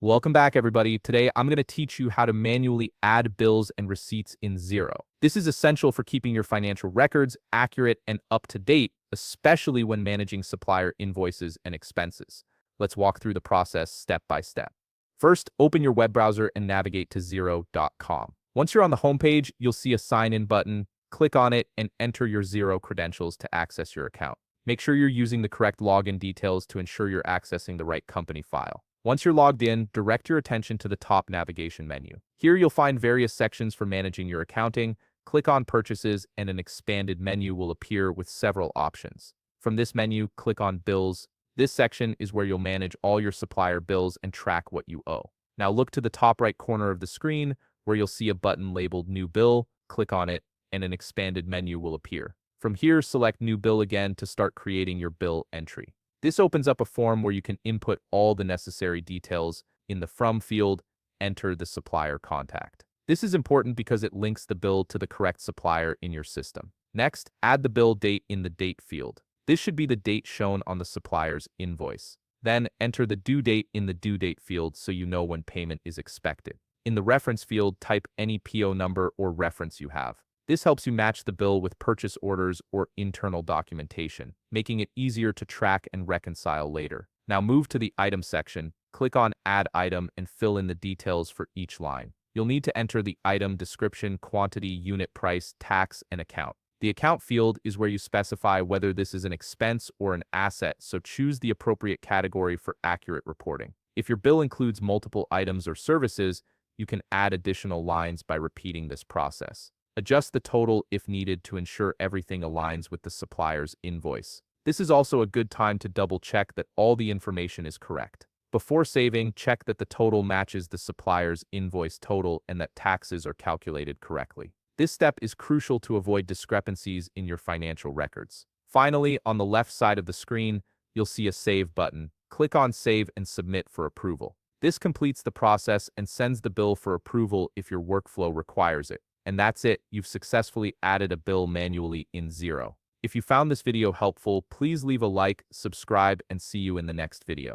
Welcome back, everybody. Today, I'm going to teach you how to manually add bills and receipts in Xero. This is essential for keeping your financial records accurate and up to date, especially when managing supplier invoices and expenses. Let's walk through the process step by step. First, open your web browser and navigate to Xero.com. Once you're on the homepage, you'll see a sign-in button. Click on it and enter your Xero credentials to access your account. Make sure you're using the correct login details to ensure you're accessing the right company file. Once you're logged in, direct your attention to the top navigation menu. Here you'll find various sections for managing your accounting. Click on Purchases and an expanded menu will appear with several options. From this menu, click on Bills. This section is where you'll manage all your supplier bills and track what you owe. Now look to the top right corner of the screen where you'll see a button labeled New Bill. Click on it and an expanded menu will appear. From here, select New Bill again to start creating your bill entry. This opens up a form where you can input all the necessary details. In the From field, enter the supplier contact. This is important because it links the bill to the correct supplier in your system. Next, add the bill date in the Date field. This should be the date shown on the supplier's invoice. Then, enter the due date in the Due Date field so you know when payment is expected. In the Reference field, type any PO number or reference you have. This helps you match the bill with purchase orders or internal documentation, making it easier to track and reconcile later. Now move to the Item section, click on Add Item and fill in the details for each line. You'll need to enter the item description, quantity, unit price, tax, and account. The Account field is where you specify whether this is an expense or an asset, so choose the appropriate category for accurate reporting. If your bill includes multiple items or services, you can add additional lines by repeating this process. Adjust the total if needed to ensure everything aligns with the supplier's invoice. This is also a good time to double-check that all the information is correct. Before saving, check that the total matches the supplier's invoice total and that taxes are calculated correctly. This step is crucial to avoid discrepancies in your financial records. Finally, on the left side of the screen, you'll see a Save button. Click on Save and Submit for approval. This completes the process and sends the bill for approval if your workflow requires it. And that's it, you've successfully added a bill manually in Xero. If you found this video helpful, please leave a like, subscribe, and see you in the next video.